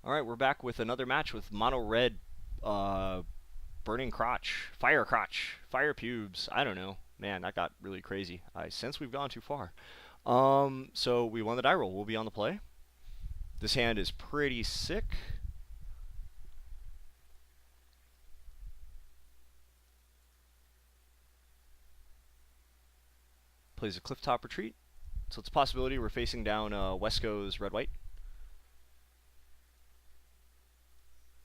All right, we're back with another match with Mono Red, uh, Burning Crotch, Fire Pubes. I don't know. Man, that got really crazy. I sense we've gone too far. So we won the die roll. We'll be on the play. This hand is pretty sick. Plays a Clifftop Retreat. So it's a possibility we're facing down Wesco's Red-White.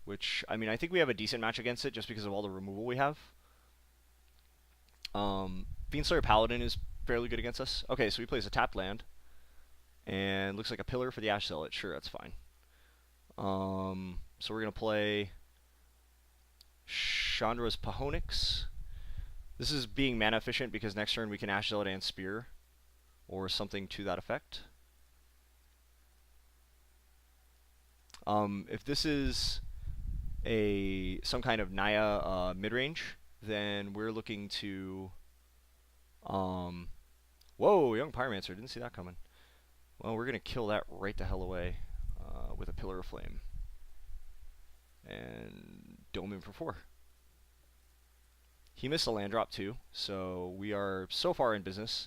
Which, I mean, I think we have a decent match against it just because of all the removal we have. Fiendslayer Paladin is fairly good against us. Okay, so he plays a tapped land. And looks like a pillar for the Ash Zealot. Sure, that's fine. So we're going to play Chandra's Pahonix. This is being mana efficient because next turn we can Ash Zealot and Spear. Or something to that effect. If this is some kind of Naya mid-range, then we're looking to... whoa, Young Pyromancer. Didn't see that coming. Well, we're going to kill that right the hell away with a Pillar of Flame. And Dome him for 4. He missed a land drop too, so we are so far in business.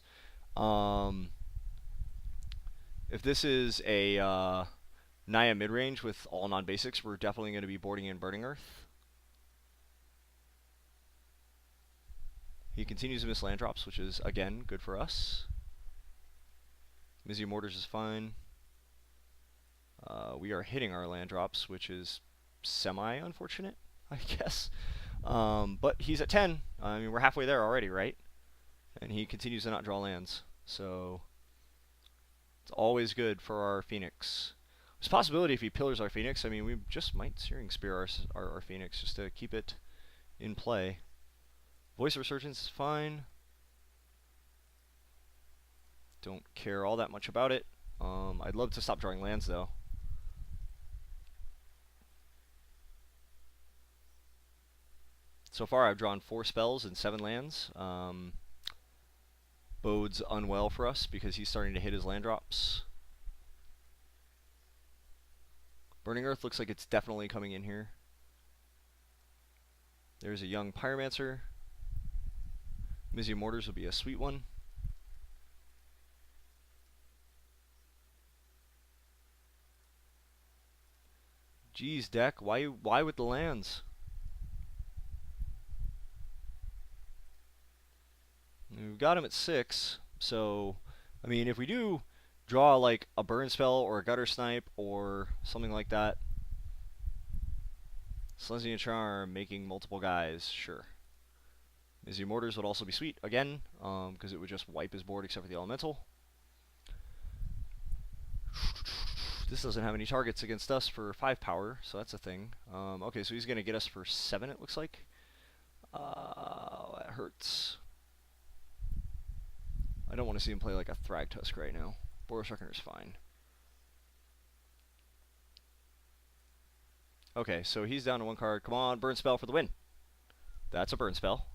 If this is a Naya mid-range with all non-basics, we're definitely going to be boarding in Burning Earth. He continues to miss land drops, which is, again, good for us. Mizzy Mortars is fine. We are hitting our land drops, which is semi-unfortunate, I guess. But he's at 10. I mean, we're halfway there already, right? And he continues to not draw lands. So it's always good for our Phoenix. There's a possibility if he pillars our Phoenix, I mean, we just might Searing Spear our Phoenix just to keep it in play. Voice of Resurgence is fine. Don't care all that much about it. I'd love to stop drawing lands, though. So far, I've drawn 4 spells and 7 lands. Bodes unwell for us because he's starting to hit his land drops. Burning Earth looks like it's definitely coming in here. There's a Young Pyromancer. Mizzy Mortars will be a sweet one. Geez, deck, why with the lands? We've got him at 6, so I mean, if we do draw like a burn spell or a gutter snipe or something like that, Selesnya Charm making multiple guys, sure. Mizzy Mortars would also be sweet again, because it would just wipe his board except for the elemental. This doesn't have any targets against us for 5 power, so that's a thing. Okay, so he's going to get us for 7, it looks like. That hurts. I don't want to see him play like a Thragtusk right now. Boros Reckoner is fine. Okay, so he's down to 1 card. Come on, burn spell for the win. That's a burn spell.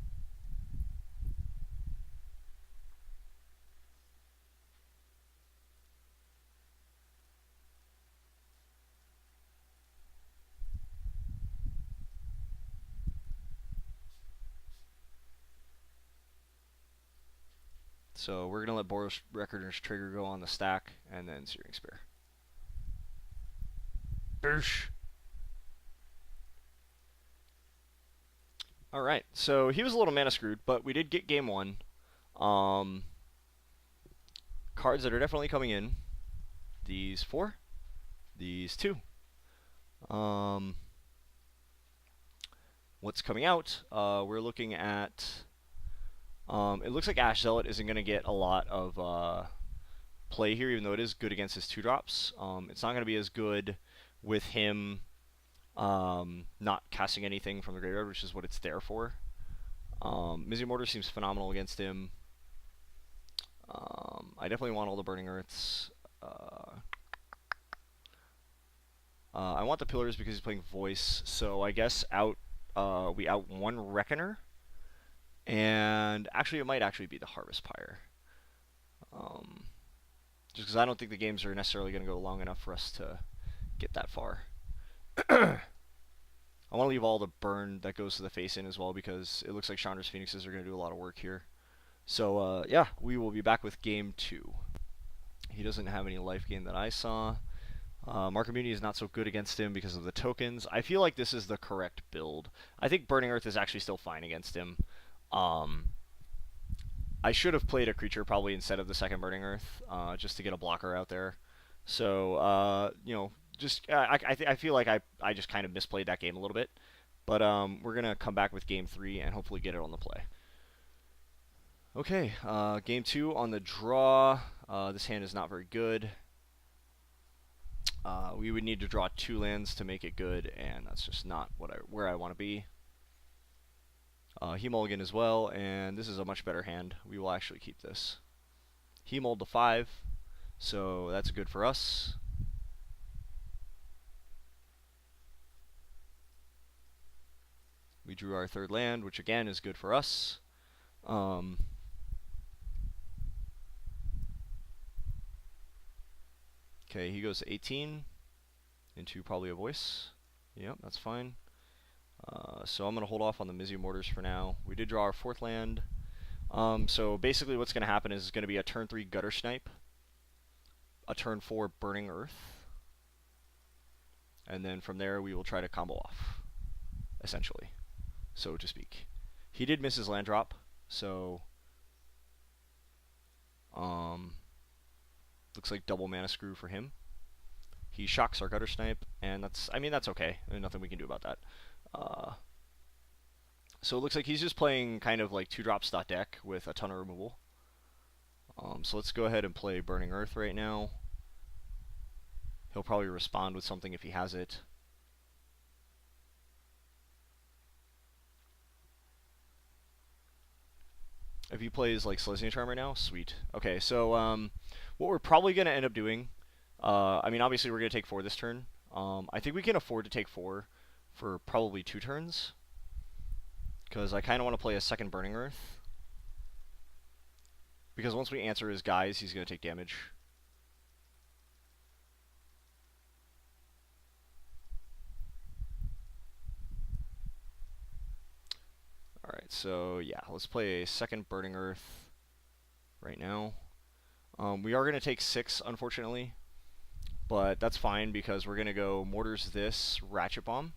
So we're going to let Boros Reckoner's trigger go on the stack, and then Searing Spear. Boosh! Alright, so he was a little mana screwed, but we did get game 1. Cards that are definitely coming in. These 4. These 2. What's coming out? We're looking at... it looks like Ash Zealot isn't going to get a lot of play here, even though it is good against his 2-drops. It's not going to be as good with him not casting anything from the graveyard, which is what it's there for. Mizzy Mortar seems phenomenal against him. I definitely want all the Burning Earths. I want the Pillars because he's playing Voice, so I guess we out 1 Reckoner. And actually, it might actually be the Harvest Pyre. Just because I don't think the games are necessarily going to go long enough for us to get that far. I want to leave all the burn that goes to the face in as well because it looks like Chandra's Phoenixes are going to do a lot of work here. So, yeah, we will be back with game 2. He doesn't have any life gain that I saw. Mark Immunity is not so good against him because of the tokens. I feel like this is the correct build. I think Burning Earth is actually still fine against him. I should have played a creature probably instead of the second Burning Earth, just to get a blocker out there. So, you know, just I feel like I just kind of misplayed that game a little bit. But we're going to come back with game 3 and hopefully get it on the play. Okay, game 2 on the draw. This hand is not very good. We would need to draw 2 lands to make it good, and that's just not where I want to be. He mulligan as well, and this is a much better hand. We will actually keep this. He mulled to 5, so that's good for us. We drew our 3rd land, which again is good for us. Okay, he goes to 18 into probably a voice. Yep, that's fine. So I'm going to hold off on the Mizzy Mortars for now. We did draw our 4th land. So basically what's going to happen is it's going to be a turn 3 Gutter Snipe, a turn 4 Burning Earth, and then from there we will try to combo off, essentially, so to speak. He did miss his land drop, so looks like double mana screw for him. He shocks our Gutter Snipe, and that's okay. There's nothing we can do about that. So it looks like he's just playing kind of like 2-drop stat deck with a ton of removal. So let's go ahead and play Burning Earth right now. He'll probably respond with something if he has it. If he plays like Selesnya Charm right now, sweet. Okay, so what we're probably going to end up doing, I mean, obviously we're going to take 4 this turn. I think we can afford to take 4 for probably 2 turns, because I kind of want to play a second Burning Earth. Because once we answer his guys, he's going to take damage. Alright, so yeah, let's play a second Burning Earth right now. We are going to take 6, unfortunately, but that's fine because we're going to go Mortars this, Ratchet Bomb.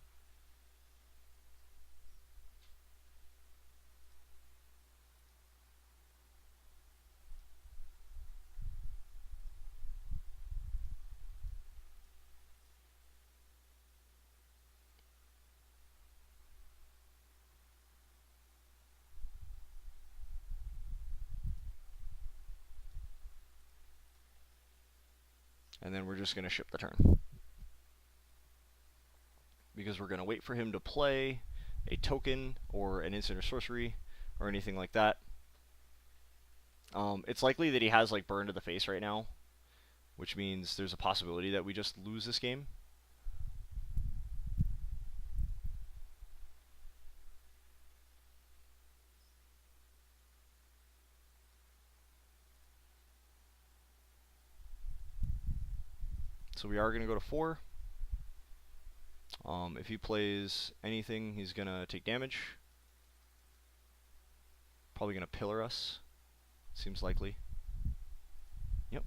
And then we're just going to ship the turn. Because we're going to wait for him to play a token or an instant or sorcery or anything like that. It's likely that he has like Burn to the face right now, which means there's a possibility that we just lose this game. So we are going to go to 4. If he plays anything, he's going to take damage. Probably going to pillar us. Seems likely. Yep.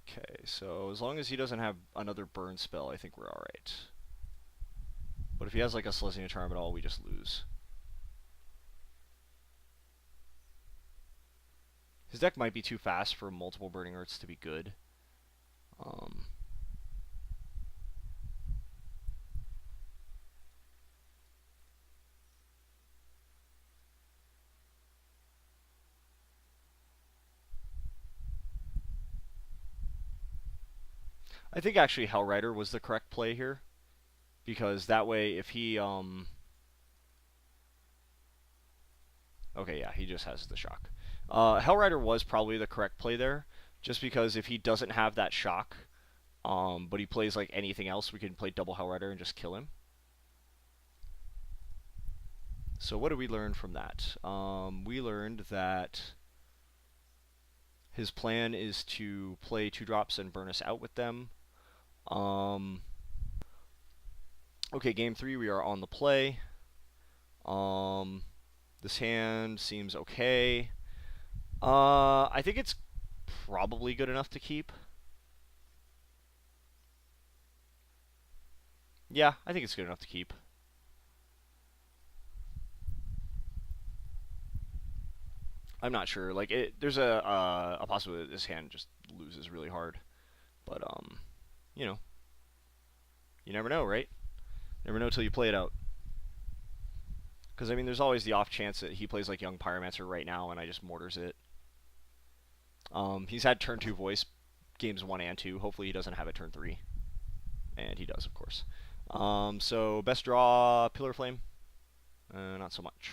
Okay, so as long as he doesn't have another burn spell, I think we're alright. But if he has like a Selesnya Charm at all, we just lose. His deck might be too fast for multiple Burning Earths to be good. I think actually Hellrider was the correct play here, because that way if he okay, yeah, he just has the shock. Hellrider was probably the correct play there, just because if he doesn't have that shock, but he plays like anything else, we can play double Hellrider and just kill him. So what did we learn from that? We learned that His plan is to play 2-drops and burn us out with them. Okay, game 3, we are on the play. This hand seems okay. I think it's probably good enough to keep. Yeah, I think it's good enough to keep. I'm not sure. Like, there's a possibility that this hand just loses really hard. But, you know, you never know, right? Never know till you play it out. Because, I mean, there's always the off chance that he plays like Young Pyromancer right now and I just mortars it. He's had turn 2 voice games 1 and 2. Hopefully he doesn't have it turn 3. And he does, of course. So, best draw, Pillar Flame. Not so much.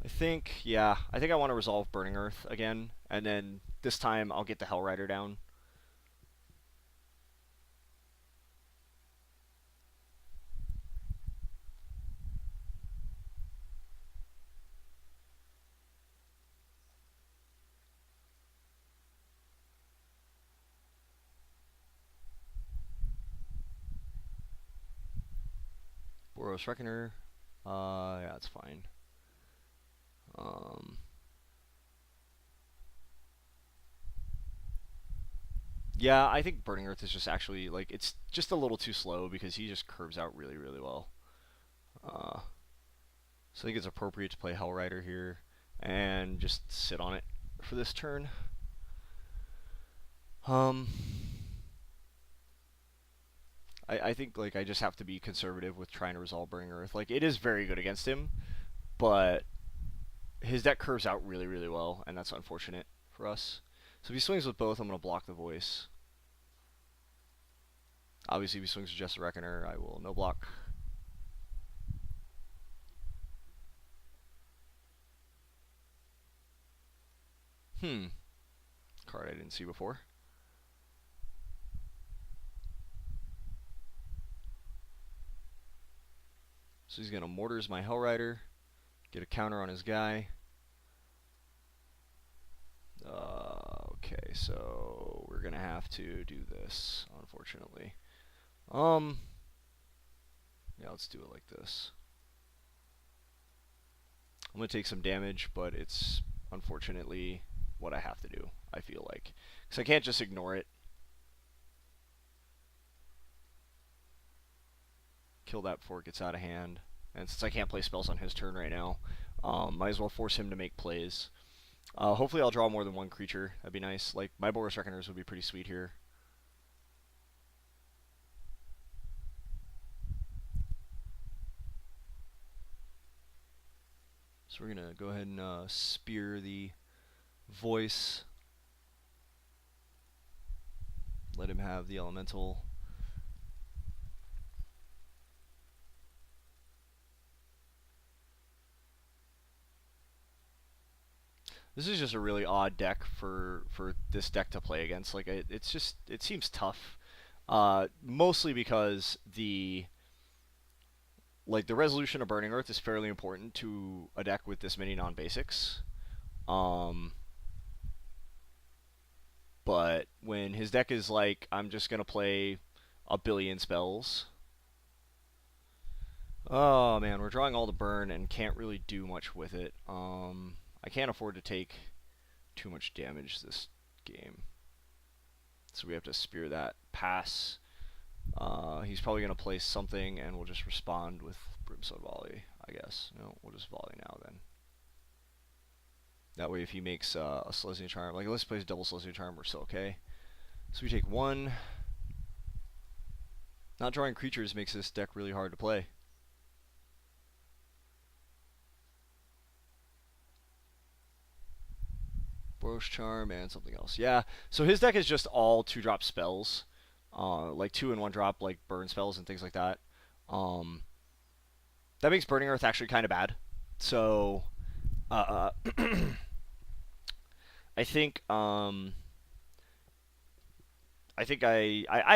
I think I want to resolve Burning Earth again, and then this time I'll get the Hellrider down. Boros Reckoner, yeah, that's fine. Yeah, I think Burning Earth is just actually, like, it's just a little too slow because he just curves out really, really well. So I think it's appropriate to play Hellrider here and just sit on it for this turn. I think, like, I just have to be conservative with trying to resolve Burning Earth. Like, it is very good against him, but his deck curves out really, really well, and that's unfortunate for us. So if he swings with both, I'm going to block the voice. Obviously, if he swings with just a Reckoner, I will no block. Card I didn't see before. So he's going to Mortars my Hellrider, get a counter on his guy. Okay, so we're going to have to do this, unfortunately. Yeah, let's do it like this. I'm going to take some damage, but it's unfortunately what I have to do, I feel like. Because I can't just ignore it. Kill that before it gets out of hand. And since I can't play spells on his turn right now, might as well force him to make plays. Hopefully I'll draw more than one creature. That'd be nice. Like, my Boros Reckoners would be pretty sweet here. So we're going to go ahead and spear the voice. Let him have the elemental. This is just a really odd deck for this deck to play against. Like, it seems tough. Mostly because the resolution of Burning Earth is fairly important to a deck with this many non-basics. But when his deck is like, I'm just going to play a billion spells. Oh man, we're drawing all the burn and can't really do much with it. I can't afford to take too much damage this game. So we have to spear that. Pass. He's probably going to play something and we'll just respond with Brimstone Volley, I guess. No, we'll just volley now then. That way if he makes a Selesnya Charm, like unless he plays double Selesnya Charm, we're still okay. So we take 1. Not drawing creatures makes this deck really hard to play. Boros Charm and something else. Yeah, so his deck is just all 2-drop spells. Like 2 and 1-drop, like burn spells and things like that. That makes Burning Earth actually kind of bad. So, I think, I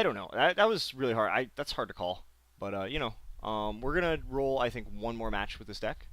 don't know. That was really hard. That's hard to call. But, you know, we're going to roll, I think, one more match with this deck.